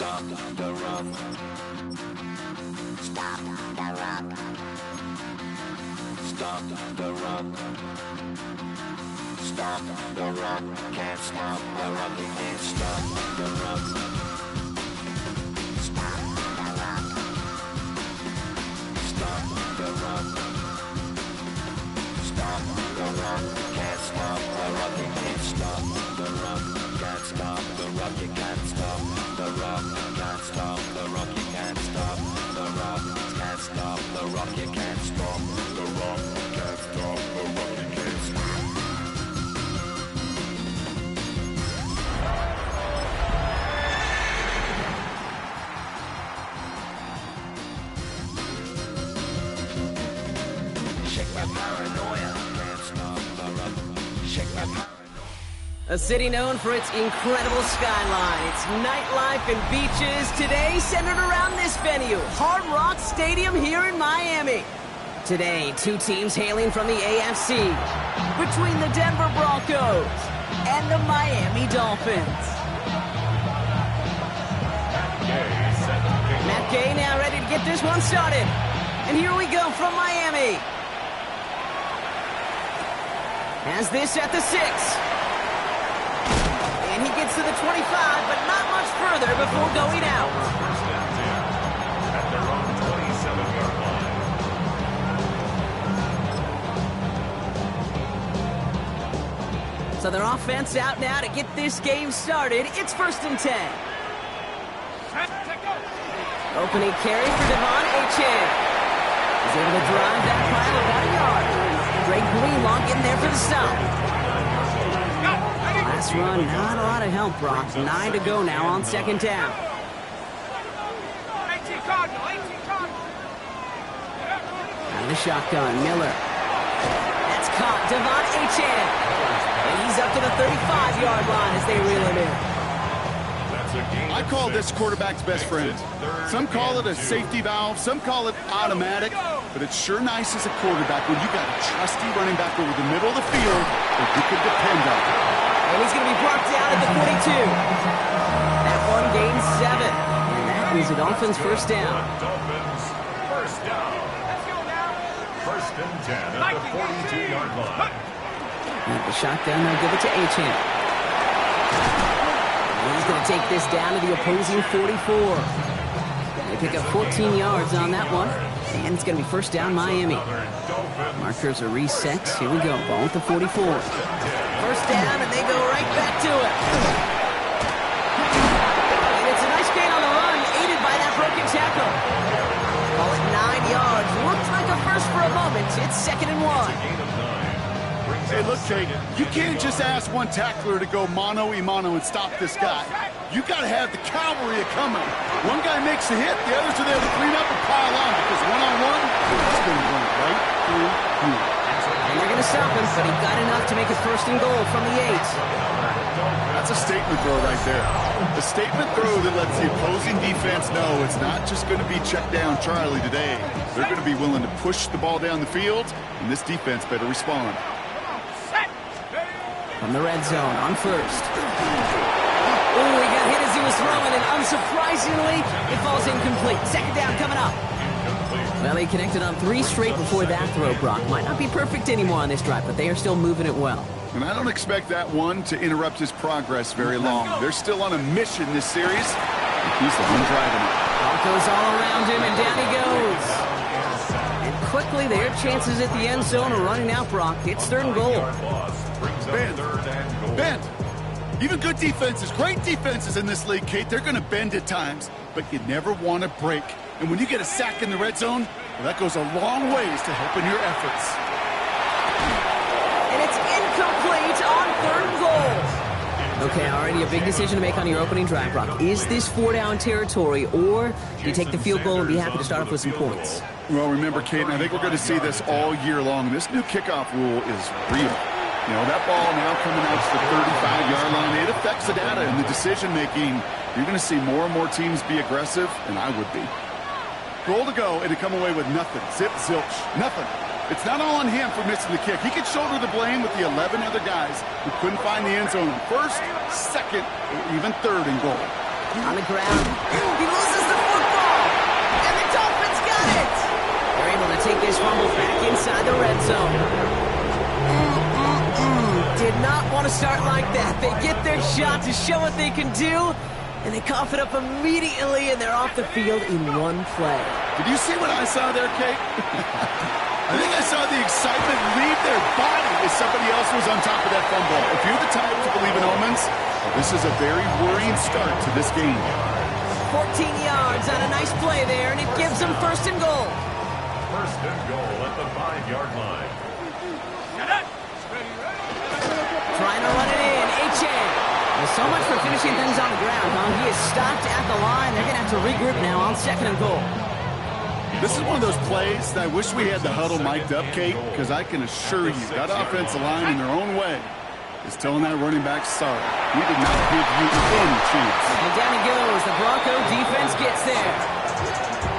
Stop the run. Stop the run. Stop the run. Stop the run. Can't stop the run. You can't stop the run. Stop the run. Stop the run. Stop the run. Can't stop the run. You can't stop the run. Can't stop the run. You can't stop the run. Can't stop the run. You can't stop the run. Can't stop the run. You can't stop the run. Can't stop the run. You can't stop. Shake my paranoia. Can't stop the run. Shake my paranoia. A city known for its incredible skyline, its nightlife and beaches, today centered around this venue, Hard Rock Stadium here in Miami. Today, two teams hailing from the AFC, between the Denver Broncos and the Miami Dolphins. Matt Gay now ready to get this one started. And here we go from Miami. Has this at the 6. And he gets to the 25, but not much further before going out. First and 10 at their own 27-yard line. So their offense out now to get this game started. It's 1st and 10. Opening carry for Devon Achane. He's able to drive that pile about a yard. Greg Greenlaw getting there for the stop. Last run, not a lot of help, Brock. 9 to go now on 2nd down. Out of the shotgun, Miller. That's caught, Devon Achane. And he's up to the 35-yard line as they reel him in. I call this quarterback's best friend. Some call it a safety valve, some call it automatic, but it's sure nice as a quarterback when you got a trusty running back over the middle of the field that you can depend on. And he's going to be brought down at the 42. That one gains 7. And that is the Dolphins' first down. Dolphins first down. 1st and 10 at the 42-yard line. At the shotgun, they'll give it to Achane. He's going to take this down to the opposing 44. They pick up 14 yards on that one. And it's going to be first down Miami. Markers are reset. Here we go. Ball at the 44. First down, and they go right back to it. And it's a nice gain on the run, aided by that broken tackle. Ball at 9 yards. Looks like a first for a moment. It's 2nd and 1. Hey, look, Kate, you can't just ask one tackler to go mano-a-mano and stop this guy. You got to have the cavalry coming. One guy makes a hit, the others are there to clean up and pile on, because one-on-one, it's going to run right through you. And they're going to stop him, but he got enough to make it 1st and goal from the 8. That's a statement throw right there. A statement throw that lets the opposing defense know it's not just going to be check down Charlie today. They're going to be willing to push the ball down the field, and this defense better respond. From the red zone on 1st. Oh, he got hit as he was throwing, and unsurprisingly, it falls incomplete. 2nd down coming up. Well, he connected on 3 straight before that throw, Brock. Might not be perfect anymore on this drive, but they are still moving it well. And I don't expect that one to interrupt his progress very long. They're still on a mission this series. He's the one driving it. Broncos all around him, and down he goes. And quickly, their chances at the end zone are running out, Brock. It's 3rd and goal. Bend. Even good defenses, great defenses in this league, Kate, they're going to bend at times, but you never want to break. And when you get a sack in the red zone, well, that goes a long ways to helping your efforts. And it's incomplete on 3rd and goal. Okay, already a big decision to make on your opening drive, Brock. Is this 4-down territory, or do you take the field goal and be happy to start off with some points? Well, remember, Kate, and I think we're going to see this all year long. This new kickoff rule is real. You know, that ball now coming out to the 35-yard line, it affects the data and the decision-making. You're going to see more and more teams be aggressive, and I would be. Goal to go, and to come away with nothing. Zip, zilch, nothing. It's not all on him for missing the kick. He could shoulder the blame with the 11 other guys who couldn't find the end zone on 1st, 2nd, or even 3rd and goal. On the ground. He loses the football. And the Dolphins got it. They're able to take this fumble back inside the red zone. Did not want to start like that. They get their shot to show what they can do. And they cough it up immediately, and they're off the field in one play. Did you see what I saw there, Kate? I think I saw the excitement leave their body as somebody else was on top of that fumble. If you're the type to believe in omens, well, this is a very worrying start to this game. 14 yards on a nice play there, and it gives them first and goal. First and goal at the 5-yard line. Trying to run it in, H.A. Well, so much for finishing things on the ground, huh? He is stopped at the line. They're going to have to regroup now on second and goal. This is one of those plays that I wish we had the huddle mic'd up, Kate, because I can assure you that offensive line in their own way is telling that running back, sorry, we did not give you any chance. And down he goes. The Bronco defense gets there.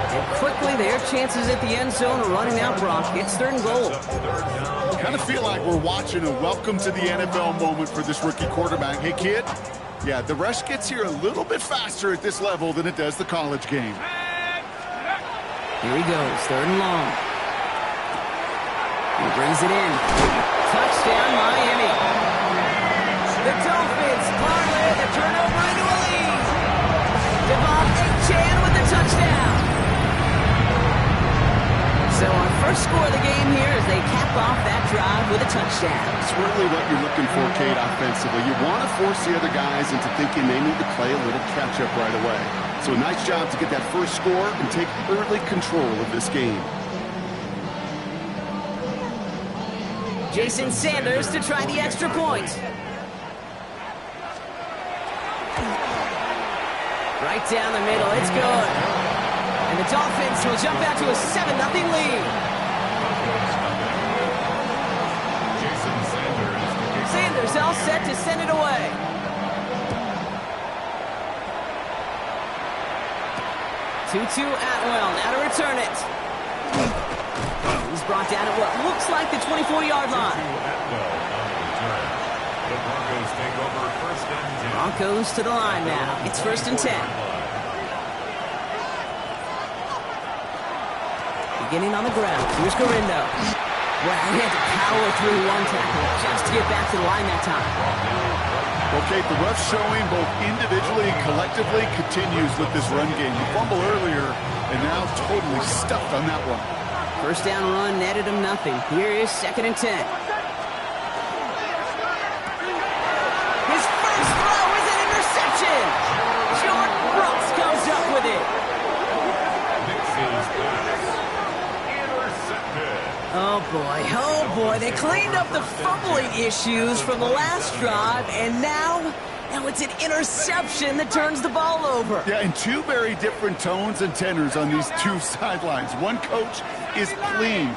And quickly, their chances at the end zone are running out, Brock. It's third and goal. I kind of feel like we're watching a welcome to the NFL moment for this rookie quarterback. Hey, kid, yeah, the rush gets here a little bit faster at this level than it does the college game. Here he goes, third and long. He brings it in. Touchdown, Miami. The Dolphins parlay the turnover into a lead. Devon Achane with the touchdown. So our first score of the game here as they cap off that drive with a touchdown. It's really what you're looking for, Kate, offensively. You want to force the other guys into thinking they need to play a little catch-up right away. So a nice job to get that first score and take early control of this game. Jason Sanders to try the extra point. Right down the middle, it's good. And the Dolphins will jump out to a 7-0 lead. Sanders all set to send it away. Tutu Atwell now to return it. He's brought down at what looks like the 24-yard line. The Broncos take over first and 10. Broncos to the line now. It's first and 10. Beginning on the ground. Here's Garindo. Well, he had to power through one tackle just to get back to the line that time. Well, Kate, the rough showing both individually and collectively continues with this run game. The fumble earlier and now totally stuffed on that one. First down run netted him nothing. Here is second and 10. His first throw is an interception. Jordan Brooks comes up with it. Oh boy, they cleaned up the fumbling issues from the last drive, and now it's an interception that turns the ball over. Yeah, and two very different tones and tenors on these two sidelines. One coach is pleading,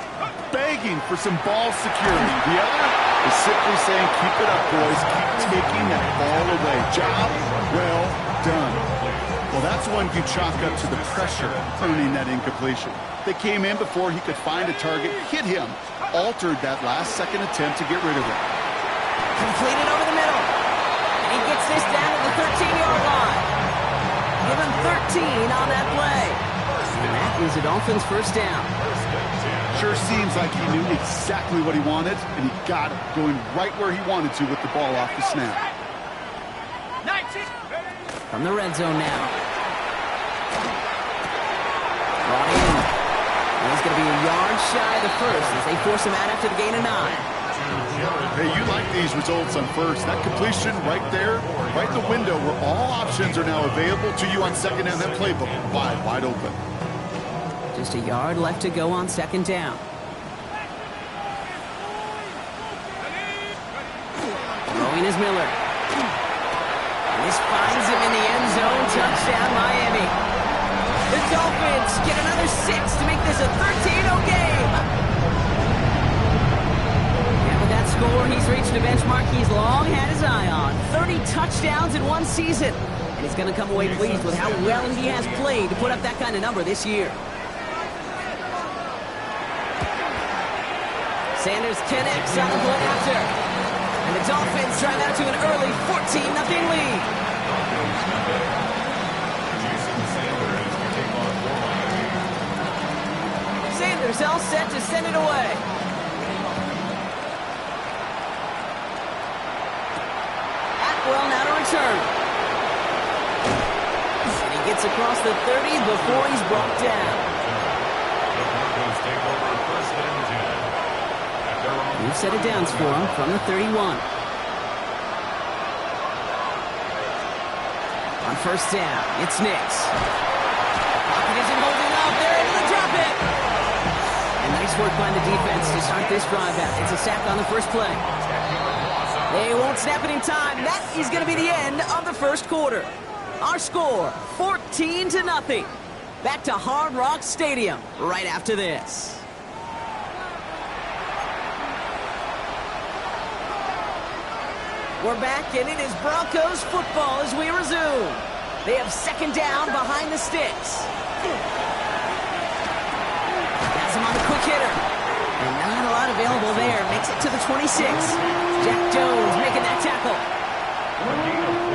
begging for some ball security. The other is simply saying, keep it up, boys, keep taking that ball away. Job well done. Well, that's one you chalk up to the pressure earning that incompletion. They came in before he could find a target, hit him, altered that last-second attempt to get rid of it. Completed over the middle. And he gets this down to the 13-yard line. Give him 13 on that play. And that is a Dolphins first down. Sure seems like he knew exactly what he wanted, and he got it, going right where he wanted to with the ball off the snap. From the red zone now. Brought in. And he's going to be a yard shy of the first as they force him out after the gain of 9. Hey, you like these results on first. That completion right there, right in the window where all options are now available to you on second down. That playbook wide open. Just a yard left to go on second down. Throwing is Miller. This finds him in the end zone. Touchdown, Miami. The Dolphins get another 6 to make this a 13-0 game. And with that score, he's reached a benchmark he's long had his eye on. 30 touchdowns in one season. And he's going to come away pleased with how well he has played to put up that kind of number this year. Sanders 10x on the play after. And the Dolphins drive out to an early 14-0 lead. defenders all set to send it away. Atwell now to return. And he gets across the 30 before he's brought down. New set of downs for him from the 31. On first down, it's Nix. Pocket isn't holding up. They're able to drop it. And nice work by the defense to start this drive out. It's a sack on the first play. They won't snap it in time. That is going to be the end of the first quarter. Our score, 14-0. Back to Hard Rock Stadium right after this. We're back, and it is Broncos football as we resume. They have second down behind the sticks. Has him on the quick hitter. And not a lot available there. Makes it to the 26. Jack Jones making that tackle.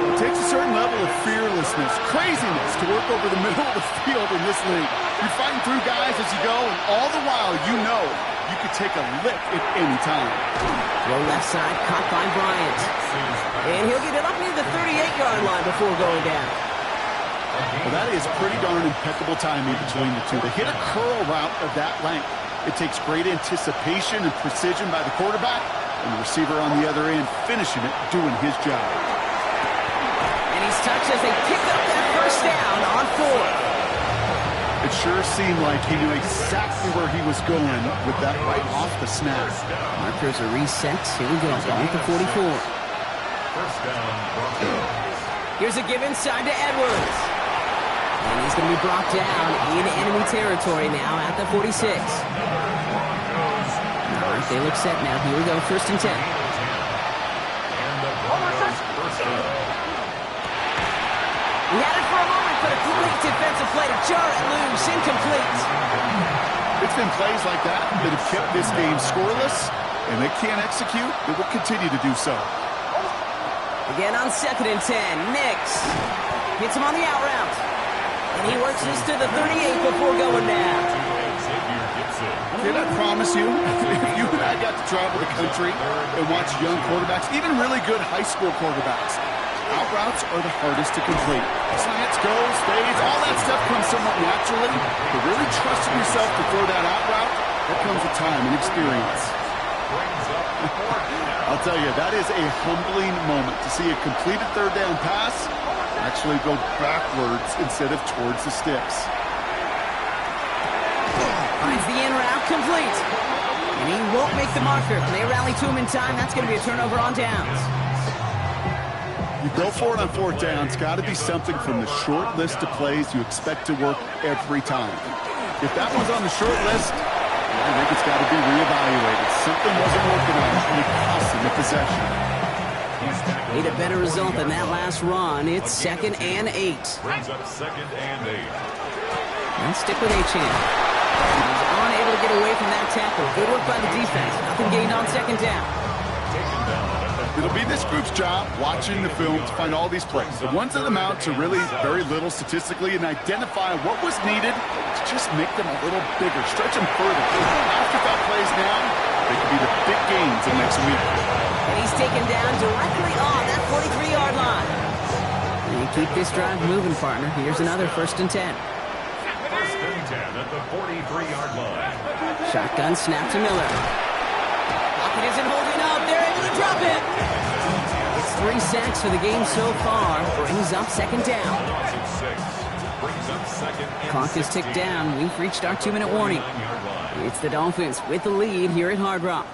It takes a certain level of fearlessness, craziness to work over the middle of the field in this league. You're fighting through guys as you go, and all the while you know you could take a lick at any time. Throw left side, caught by Bryant. And he'll get it up near the 38-yard line before going down. Well, that is pretty darn impeccable timing between the two. To hit a curl route of that length, it takes great anticipation and precision by the quarterback, and the receiver on the other end finishing it, doing his job. And he's touched as they pick up that first down on 4. It sure seemed like he knew exactly where he was going with that right off the snap. Markers are reset. Here we go. Down at the 44. First down, Broncos. Here's a give inside to Edwards. And he's going to be brought down in enemy territory now at the 46. All right, they look set now. Here we go. First and 10. And the Broncos first down. He had it for a moment, but a great defensive play to jar it loose. Incomplete. It's been plays like that that have kept this game scoreless, and they can't execute. They will continue to do so. Again on second and 10. Nix hits him on the out route. And he works this to the 38 before going down. Can I promise you, if you and I got to travel the country and watch young quarterbacks, even really good high school quarterbacks, out routes are the hardest to complete. Slants, goes, fades, all that stuff comes somewhat naturally. But really trusting yourself to throw that out route, that comes with time and experience. I'll tell you, that is a humbling moment to see a completed third down pass actually go backwards instead of towards the sticks. Finds the in route complete. And he won't make the marker. They rally to him in time. That's going to be a turnover on downs. You go for it on fourth down. It's got to be something from the short list of plays you expect to work every time. If that one's on the short list, I think it's got to be reevaluated. Something wasn't working on it, and it cost him the possession. Need a better result than that last run. It's 2nd and 8. Brings up 2nd and 8. And stick with Achane. He's unable to get away from that tackle. Good work by the defense. Nothing gained on second down. Taken down. It'll be this group's job watching the film to find all these plays, the ones that amount to really very little statistically, and identify what was needed to just make them a little bigger, stretch them further. Afterthought plays now, they could be the big gains in next week. And he's taken down directly on that 43-yard line. And you keep this drive moving, partner. Here's another 1st and 10. 1st and 10 at the 43-yard line. Shotgun snap to Miller. Pocket isn't holding up. They're able to drop it. It's 3 sacks for the game so far. Brings up 2nd down. Clock is ticked down. We've reached our 2-minute warning. It's the Dolphins with the lead here at Hard Rock.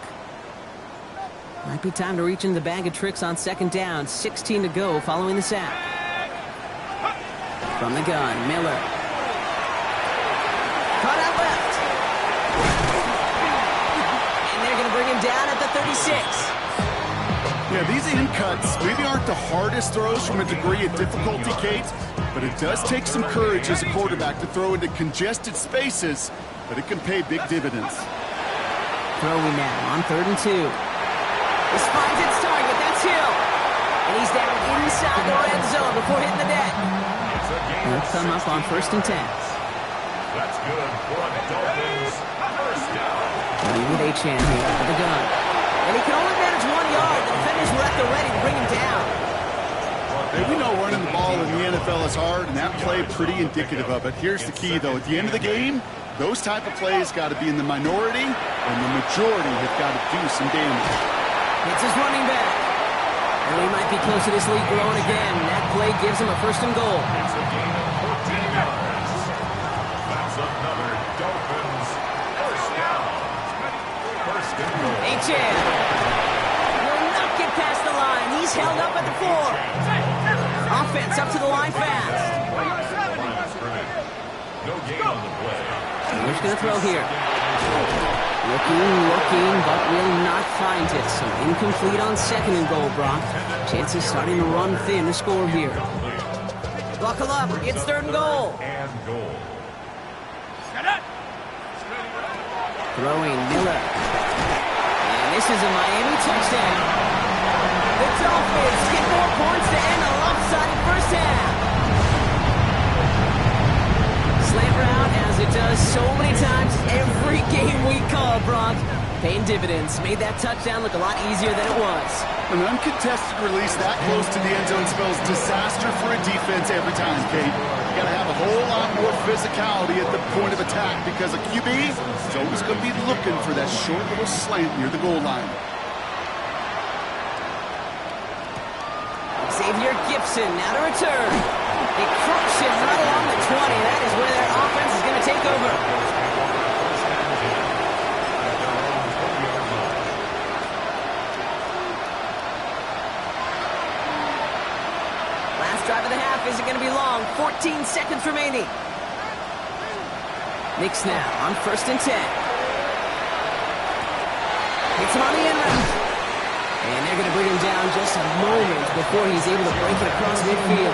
Might be time to reach in the bag of tricks on 2nd down. 16 to go following the sack. From the gun, Miller. Caught out left. And they're going to bring him down at the 36. Yeah, these in cuts maybe aren't the hardest throws from a degree of difficulty, Kate, but it does take some courage as a quarterback to throw into congested spaces, but it can pay big dividends. Throwing now on 3rd and 2. This finds its target. That's Hill. And he's down inside the red zone before hitting the net. He'll come up on 1st and 10. That's good for the Dolphins. down. With Achan here for the gun. And he can only manage 1 yard. The defenders were at the ready to bring him down. We know running the ball in the NFL is hard, and that play pretty indicative of it. Here's the key, though. At the end of the game, those type of plays got to be in the minority, and the majority have got to do some damage. It's his running back. And we might be close to this lead growing again. That play gives him a 1st and goal. It's a gain of 14 yards. That's another Dolphins 1st down. 1st and goal. Achan will not get past the line. He's held up at the 4. Offense up to the line fast. No gain on the play. Who's going to throw here? Looking, but will not find it. So incomplete on 2nd and goal, Brock. Chances starting to run thin to score here. Buckle up. It's 3rd and goal. And goal. Throwing Miller. And this is a Miami touchdown. The Dolphins get more points to end a lopsided 1st half. Slant route, as it does so many times every game we call, Brock. Paying dividends. Made that touchdown look a lot easier than it was. An uncontested release that close to the end zone spells disaster for a defense every time, Kate. You got to have a whole lot more physicality at the point of attack because a QB is always going to be looking for that short little slant near the goal line. Xavier Gibson now to return. It crooks him right along the 20. That is where their offense is going to take over. Last drive of the half isn't going to be long. 14 seconds remaining. Knicks now on 1st and 10. It's him on the end route. And they're going to bring him down just a moment before he's able to break it across midfield.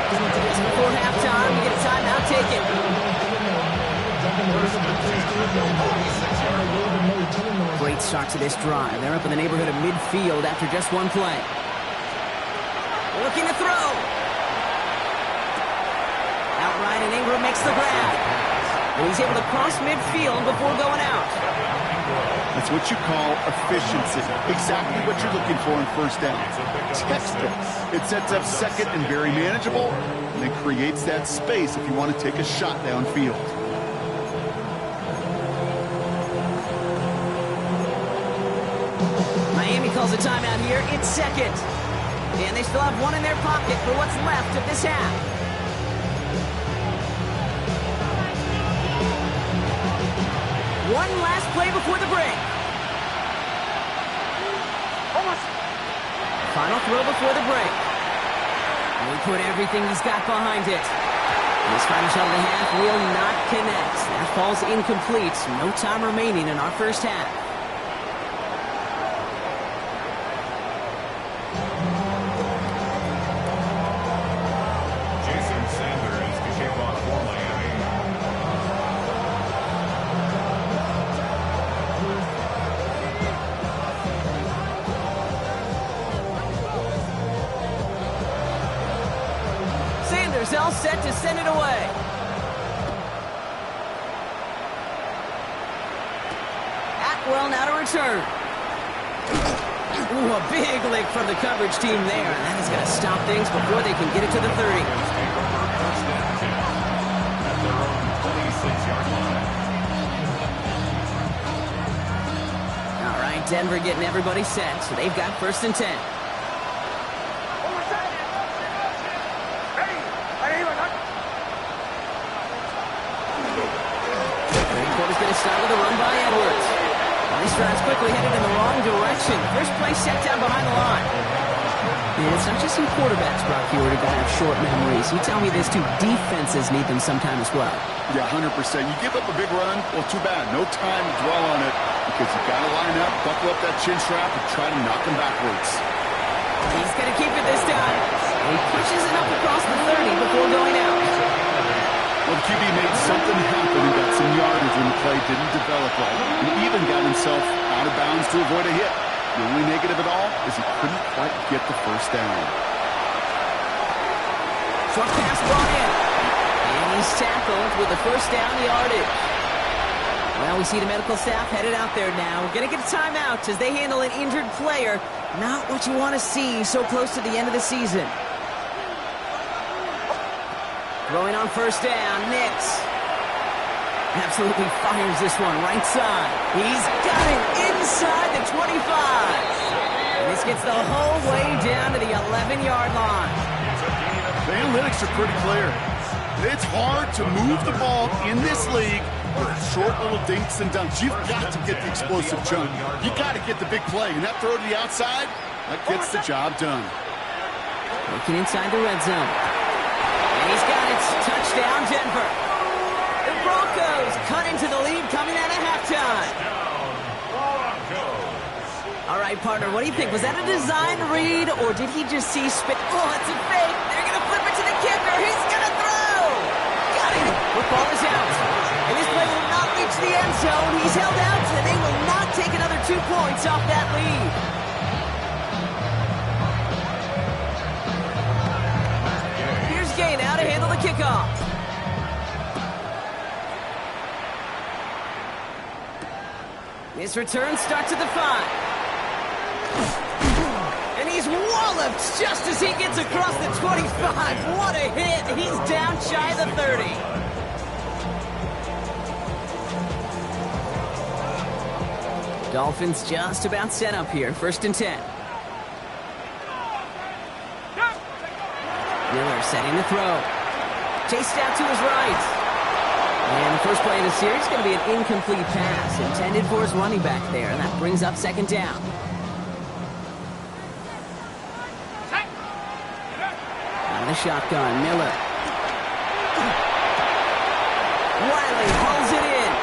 Just before halftime, we get a timeout taken. Great start to this drive. They're up in the neighborhood of midfield after just 1 play. Looking to throw. Outright, and Ingram makes the grab. And he's able to cross midfield before going out. That's what you call efficiency. Exactly what you're looking for in 1st down. Textbook. It sets up 2nd and very manageable, and it creates that space if you want to take a shot downfield. Miami calls a timeout here. It's 2nd. And they still have 1 in their pocket for what's left of this half. One last play before the break. Final throw before the break. And he put everything he's got behind it. And this final shot of the half will not connect. That falls incomplete. No time remaining in our 1st half. All set to send it away. Atwell now to return. Ooh, a big lick from the coverage team there. And that is going to stop things before they can get it to the 30. All right, Denver getting everybody set. So they've got 1st and 10. Start with a run by Edwards. This drive's quickly headed in the wrong direction. First play set down behind the line. And it's not just some quarterbacks, Brock, here to have short memories. You tell me this too, defenses need them sometime as well. Yeah, 100%. You give up a big run, well, too bad. No time to dwell on it because you got to line up, buckle up that chin strap, and try to knock him backwards. He's going to keep it this time. He pushes it up across the 30 before going out. Well, the QB made something happen and got some yardage when the play didn't develop right. He even got himself out of bounds to avoid a hit. The only negative at all is he couldn't quite get the 1st down. Short pass brought in. And he's tackled with the 1st down yardage. Well, we see the medical staff headed out there now. We're going to get a timeout as they handle an injured player. Not what you want to see so close to the end of the season. Throwing on first down, Nix. Absolutely fires this one right side. He's got it inside the 25. And this gets the whole way down to the 11-yard line. The analytics are pretty clear. It's hard to move the ball in this league with short little dinks and dunks. You've got to get the explosive chunk. You got to get the big play. And that throw to the outside, that gets the job done. Looking inside the red zone. And he's got it. Touchdown, Denver. The Broncos cut into the lead coming out of halftime. All right, partner, what do you think? Was that a design read, or did he just see spit? Oh, it's a fake. They're going to flip it to the kicker. He's going to throw. Got it. Football is out. And this play will not reach the end zone. He's held out, and they will not take another 2 points off that lead. Here's Gay now to handle the kickoff. This return starts at the 5. And he's walloped just as he gets across the 25. What a hit. He's down shy of the 30. Dolphins just about set up here. 1st and 10. Miller setting the throw. Chased out to his right. And the first play of the series is going to be an incomplete pass intended for his running back there. And that brings up 2nd down. On the shotgun, Miller. Wiley hauls it in.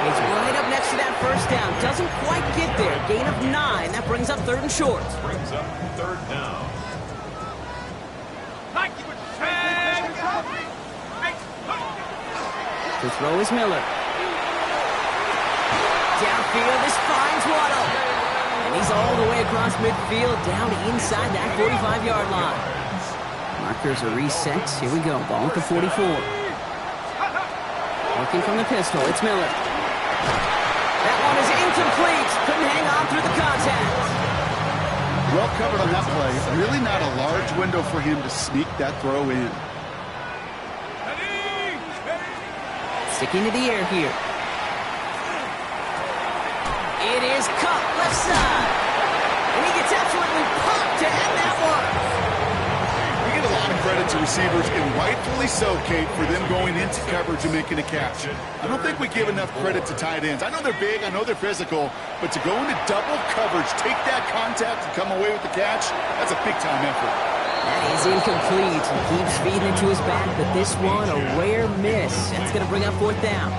He's right up next to that 1st down. Doesn't quite get there. Gain of 9. That brings up 3rd and short. Brings up 3rd down. The throw is Miller. Downfield, this finds Waddle. And he's all the way across midfield, down inside that 45-yard line. Markers are reset. Here we go. Ball at the 44. Working from the pistol, it's Miller. That one is incomplete. Couldn't hang on through the contact. Well covered on that play. Really not a large window for him to sneak that throw in. Sticking to the air here. It is caught left side. And he gets absolutely popped to end that one. We get a lot of credit to receivers, and rightfully so, Kate, for them going into coverage and making a catch. I don't think we give enough credit to tight ends. I know they're big, I know they're physical, but to go into double coverage, take that contact, and come away with the catch, that's a big-time effort. That is incomplete. He keeps feeding it to his back, but this one, a rare miss. That's going to bring up 4th down.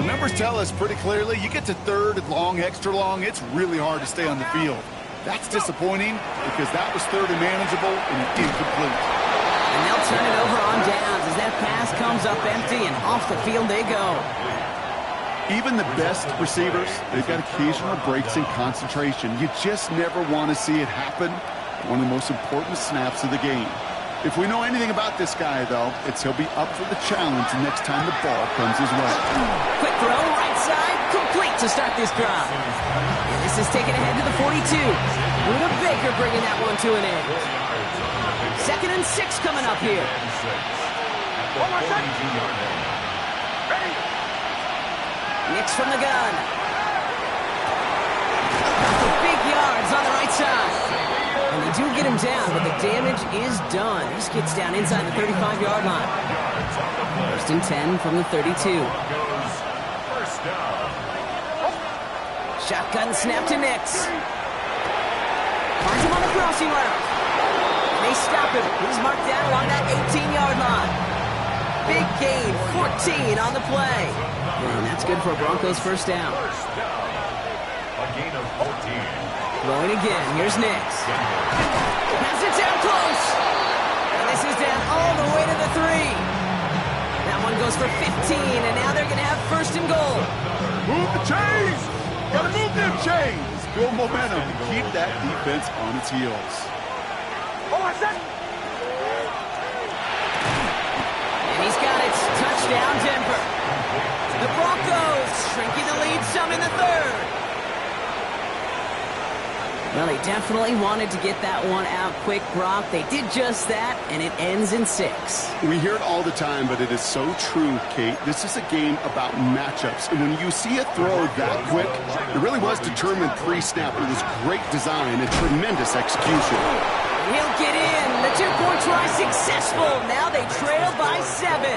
The numbers tell us pretty clearly, you get to 3rd and long, extra long, it's really hard to stay on the field. That's disappointing because that was 3rd and manageable and incomplete. And they'll turn it over on downs as that pass comes up empty and off the field they go. Even the best receivers, they've got occasional breaks in concentration. You just never want to see it happen. One of the most important snaps of the game. If we know anything about this guy, though, it's he'll be up for the challenge next time the ball comes his way. Quick throw, right side, complete to start this drive. And this is taken ahead to the 42. Buda Baker bringing that one to an end. 2nd and 6 coming up here. Nix from the gun. The big yards on the right side. And they do get him down, but the damage is done. This gets down inside the 35-yard line. 1st and 10 from the 32. Shotgun snap to Nix. Finds him on the crossing route. And they stop him. He's marked down along that 18-yard line. Big gain, 14 on the play. And that's good for a Broncos 1st down. A gain of 14. Throwing again. Here's Nix. Has it down close. And this is down all the way to the 3. That one goes for 15, and now they're going to have 1st and goal. Move the chains! Gotta move them chains! Build momentum and keep that defense on its heels. And he's got it. Touchdown, Denver. The Broncos shrinking the lead some in the third. Well, they definitely wanted to get that one out quick, Brock. They did just that, and it ends in 6. We hear it all the time, but it is so true, Kate. This is a game about matchups. And when you see a throw that quick, it really was determined pre-snap. It was great design and tremendous execution. He'll get in. The two-point try successful. Now they trail by 7.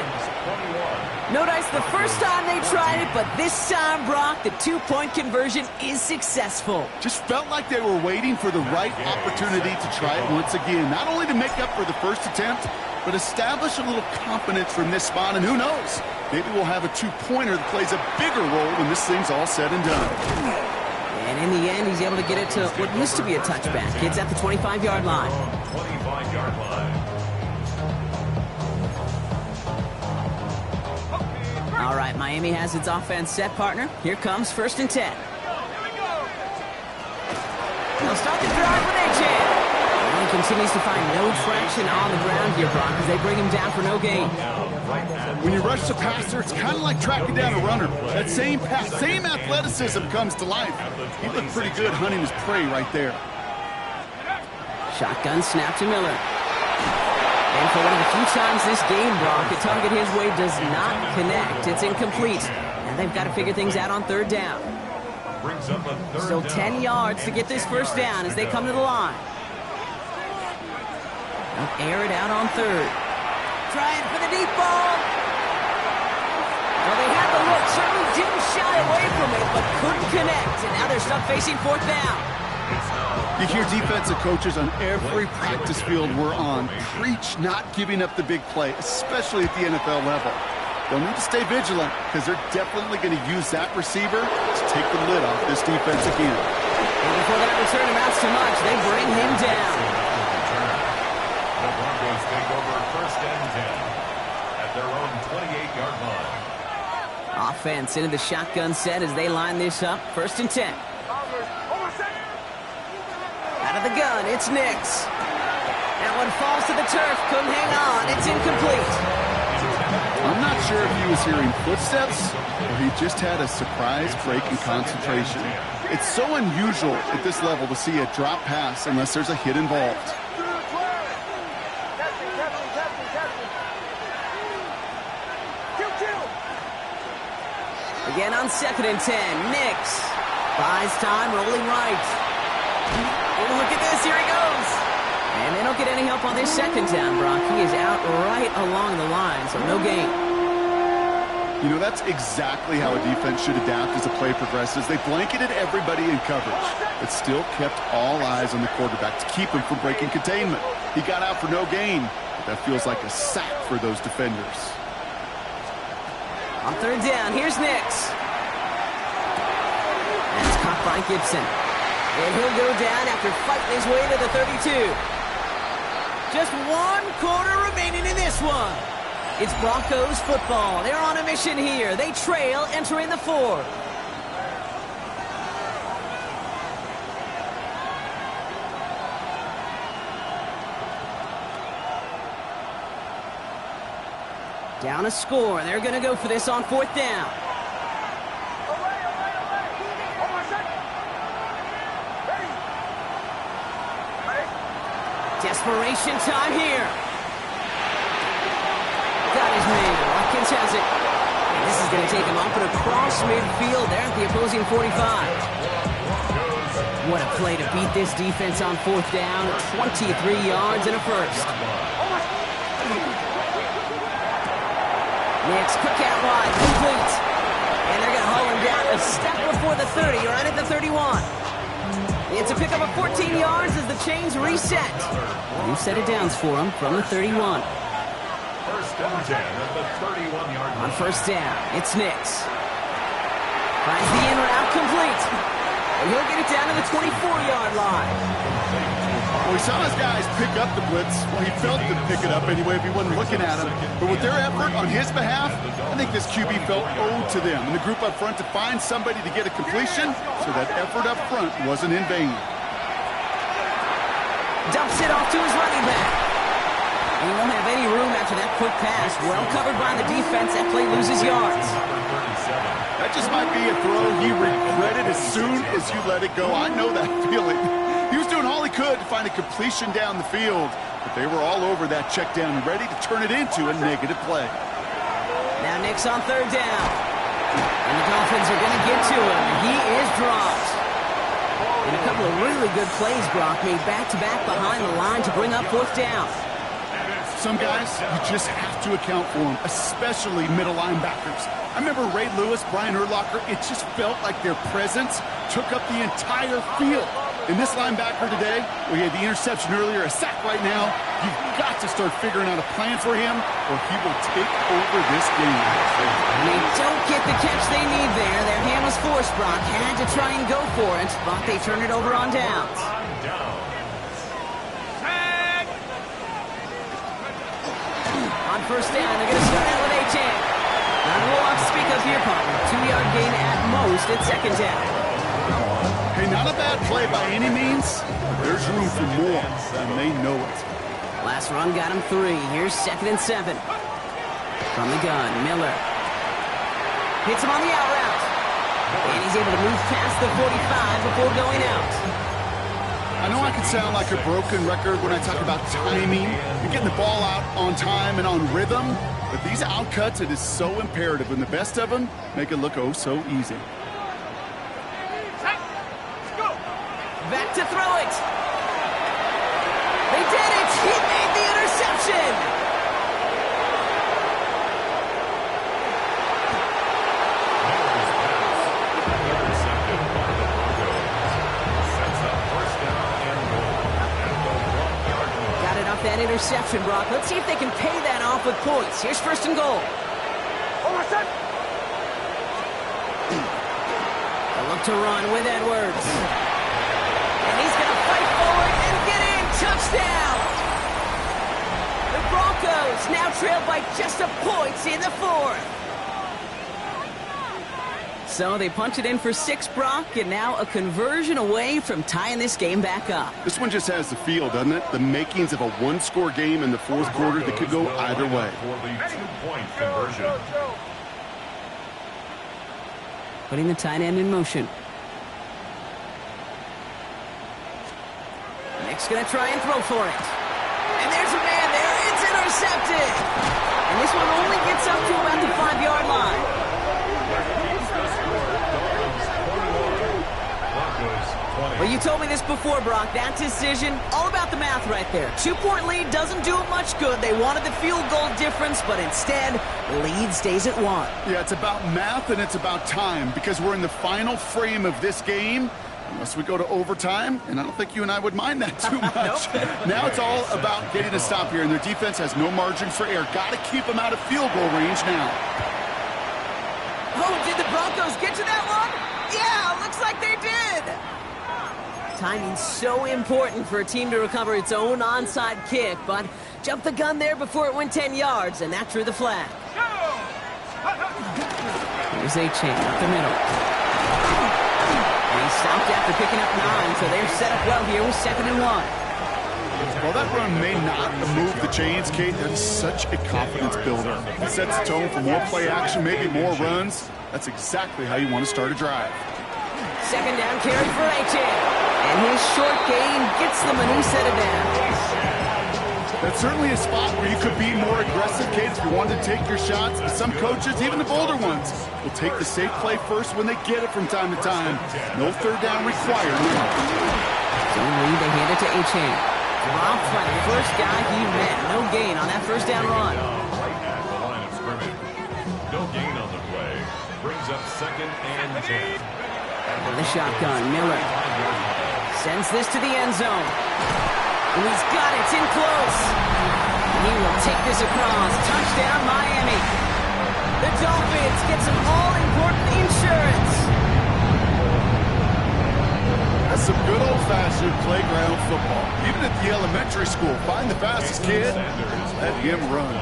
No dice the first time they tried it, but this time, Brock, the two-point conversion is successful. Just felt like they were waiting for the right opportunity to try it once again. Not only to make up for the first attempt, but establish a little confidence from this spot. And who knows, maybe we'll have a two-pointer that plays a bigger role when this thing's all said and done. And in the end, he's able to get it to what used to be a touchback. It's at the 25-yard line. 25-yard line. All right, Miami has its offense set, partner. Here comes 1st and 10. They'll start the drive with A.J. And he continues to find no traction on the ground here, Brock, as they bring him down for no gain. When you rush the passer, it's kind of like tracking down a runner. That same pass, same athleticism comes to life. He looked pretty good hunting his prey right there. Shotgun snap to Miller. And for one of the few times this game, Brock, the target his way does not connect. It's incomplete. And they've got to figure things out on 3rd down. Still 10 yards to get this first down as they come to the line. They'll air it out on 3rd. Trying for the deep ball. Well, they had the look. Certainly didn't shy away from it, but couldn't connect. And now they're stuck facing 4th down. You hear defensive coaches on every practice field we're on preach not giving up the big play, especially at the NFL level. They'll need to stay vigilant because they're definitely going to use that receiver to take the lid off this defense again. And before that return amounts to much, they bring him down. The Broncos take over 1st and 10 at their own 28-yard line. Offense into the shotgun set as they line this up. 1st and 10. Out of the gun, it's Nix. That one falls to the turf, couldn't hang on, it's incomplete. I'm not sure if he was hearing footsteps or he just had a surprise break in concentration. It's so unusual at this level to see a drop pass unless there's a hit involved. Again on 2nd and 10, Nix buys time, rolling right. Oh, look at this, here he goes. And they don't get any help on this 2nd down, Brock. He is out right along the line, so no gain. You know, that's exactly how a defense should adapt as the play progresses. They blanketed everybody in coverage, but still kept all eyes on the quarterback to keep him from breaking containment. He got out for no gain, but that feels like a sack for those defenders. On 3rd down, here's Nix. And it's caught by Gibson. And he'll go down after fighting his way to the 32. Just 1 quarter remaining in this one. It's Broncos football. They're on a mission here. They trail entering the 4th. Down a score. They're going to go for this on 4th down. Desperation time here. Got his man. Watkins has it. And this is going to take him off and across midfield there at the opposing 45. What a play to beat this defense on 4th down. 23 yards and a first. Nix, quick out wide, complete. And they're going to haul him down a step before the 30, right at the 31. It's a pickup of 14 yards as the chains reset. New set of downs for him from the 31. 1st and 10 at the 31-yard line. On 1st down, it's Nix. Finds the in route complete. And he'll get it down to the 24-yard line. Well, we saw his guys pick up the blitz. Well, he felt them pick it up anyway if he wasn't looking at him. But with their effort on his behalf, I think this QB felt owed to them. And the group up front to find somebody to get a completion, so that effort up front wasn't in vain. Dumps it off to his running back. And he won't have any room after that quick pass. Well covered by the defense. That play loses yards. That just might be a throw he regretted as soon as you let it go. I know that feeling. He was doing all he could to find a completion down the field, but they were all over that check down and ready to turn it into a negative play. Now Nick's on third down. And the Dolphins are going to get to him. He is dropped. And a couple of really good plays, Brock, made back-to-back behind the line to bring up fourth down. Some guys, you just have to account for them, especially middle linebackers. I remember Ray Lewis, Brian Urlacher, it just felt like their presence took up the entire field. And this linebacker today, we had the interception earlier, a sack right now. You've got to start figuring out a plan for him, or he will take over this game. They don't get the catch they need there. Their hand was forced, Brock. Had to try and go for it, but they turn it over on downs. On first down, they're going to start out with A-Chain. Now roll off, speak up here, partner. 2-yard gain at most at second down. Hey, not a bad play by any means. There's room for more, and they know it. Last run got him 3. Here's 2nd and 7. From the gun, Miller. Hits him on the out route. And he's able to move past the 45 before going out. I know I can sound like a broken record when I talk about timing and getting the ball out on time and on rhythm, but these outcuts, it is so imperative, and the best of them make it look oh so easy. Back to throw it. They did it. He made the interception. Got it off that interception, Brock. Let's see if they can pay that off with points. Here's 1st and goal. A look to run with Edwards. And he's going to fight forward and get in. Touchdown! The Broncos now trail by just a point in the 4th. So they punch it in for 6, Brock, and now a conversion away from tying this game back up. This one just has the feel, doesn't it? The makings of a one-score game in the 4th quarter that could go either way. For the 2-point conversion. Putting the tight end in motion. Nick's going to try and throw for it. And there's a man there. It's intercepted. And this one only gets up to about the 5-yard line. Well, you told me this before, Brock. That decision, all about the math right there. 2-point lead doesn't do it much good. They wanted the field goal difference, but instead, the lead stays at 1. Yeah, it's about math and it's about time, because we're in the final frame of this game. Unless we go to overtime, and I don't think you and I would mind that too much. Now it's all about getting a stop here, and their defense has no margin for error. Got to keep them out of field goal range now. Oh, did the Broncos get to that one? Yeah, looks like they did. Timing's so important for a team to recover its own onside kick, but jumped the gun there before it went 10 yards, and that drew the flag. Here's A-Chain up the middle. And he stopped after picking up 9, so they're set up well here with 2nd and 1. Well, that run may not move the chains, Kate. That is such a confidence builder. It sets the tone for more play action, maybe more runs. That's exactly how you want to start a drive. 2nd down carry for A-Chain. And his short gain gets them a new set of downs. That's certainly a spot where you could be more aggressive, Kate, if you wanted to take your shots. Some coaches, even the bolder ones, will take the safe play first when they get it from time to time. No 3rd down required. So they hand it to A-Chain. Dropped by the first guy he met. No gain on that 1st down run. Right at the line of scrimmage. No gain on the play. Brings up 2nd and 10. And the shotgun, Miller sends this to the end zone. And he's got it. It's in close. And he will take this across. Touchdown, Miami. The Dolphins get some all-important insurance. That's some good old-fashioned playground football. Even at the elementary school, find the fastest kid, let him run.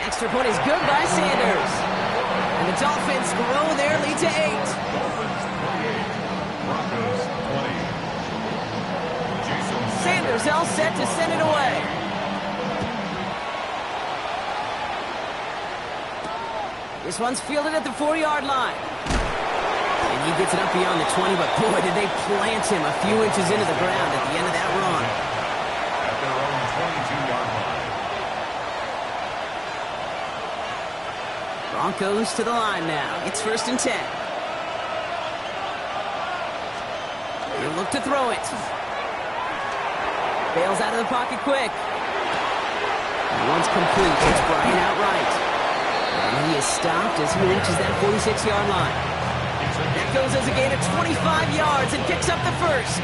Extra point is good by Sanders. And the Dolphins grow their lead to 8. Dolphins 28, Broncos 20. Broncos all set to send it away. This one's fielded at the 4-yard line. And he gets it up beyond the 20, but boy, did they plant him a few inches into the ground at the end of that run. At their own 22-yard line. Broncos to the line now. It's 1st and 10. They look to throw it. Bails out of the pocket quick. And once complete, it's Brian outright. And he is stopped as he reaches that 46-yard line. That goes as a gain of 25 yards and picks up the first.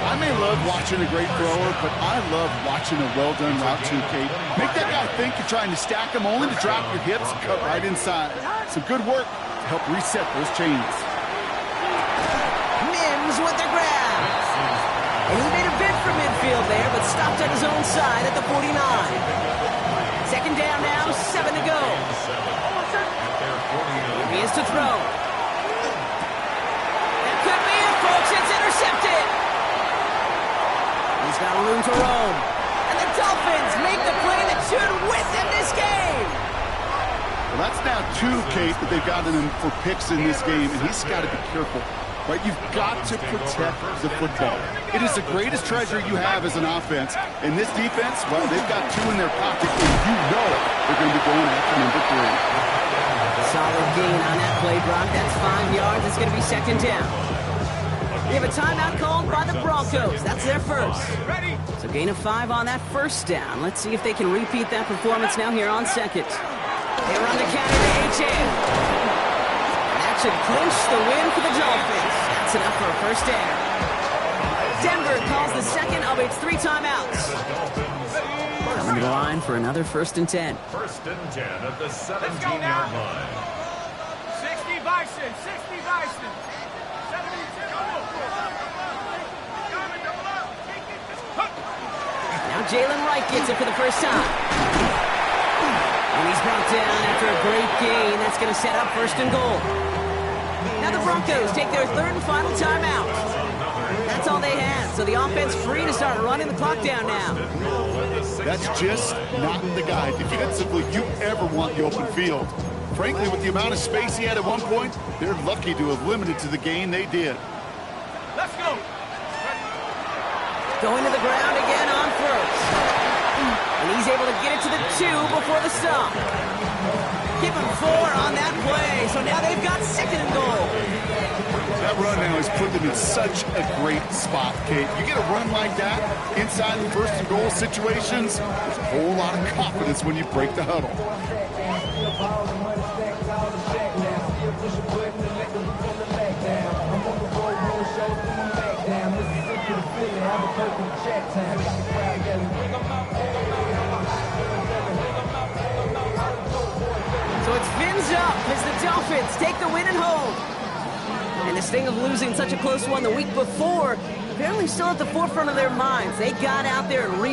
I may love watching a great thrower, but I love watching a well-done route too, Kate. Make that guy think you're trying to stack him only to drop your hips and cut right inside. Some good work to help reset those chains. Mims with the grab. And he made a bid for midfield there, but stopped on his own side at the 49. 2nd down now, 7 to go. Here he is to throw. That could be it, folks. It's intercepted. He's got room to roam. And the Dolphins make the play that should win them this game. Well, that's now 2, Kate, that they've gotten him for picks in this game, and he's got to be careful. Right, you've got to protect the football. It is the greatest treasure you have as an offense. And this defense, well, they've got 2 in their pocket, and you know they're going to be going after number 3. Solid gain on that play, Brock. That's 5 yards. It's going to be 2nd down. We have a timeout called by the Broncos. That's their first. So gain of 5 on that 1st down. Let's see if they can repeat that performance now here on 2nd. They run the counter to H.A. Should clinch the win for the Dolphins. That's enough for a 1st down. Denver calls the 2nd of its 3 timeouts. Coming to the line for another 1st and 10. 1st and 10 at the 17-yard line. 60 Bison, 60 Bison. 72. Now Jalen Wright gets it for the first time. And he's brought down after a great gain. That's going to set up 1st and goal. Now the Broncos take their 3rd and final timeout. That's all they had, so the offense free to start running the clock down now. That's just not the guy defensively you ever want the open field. Frankly, with the amount of space he had at one point, they're lucky to have limited to the gain they did. Let's go. Going to the ground again on 1st. And he's able to get it to the 2 before the stop. Give him 4 on that play. So now they've got 2nd and goal. That run now has put them in such a great spot, Kate. You get a run like that inside the 1st and goal situations, there's a whole lot of confidence when you break the huddle. So it's fins up as the Dolphins take the win at home. And this thing of losing such a close one the week before, apparently still at the forefront of their minds. They got out there and rebounded.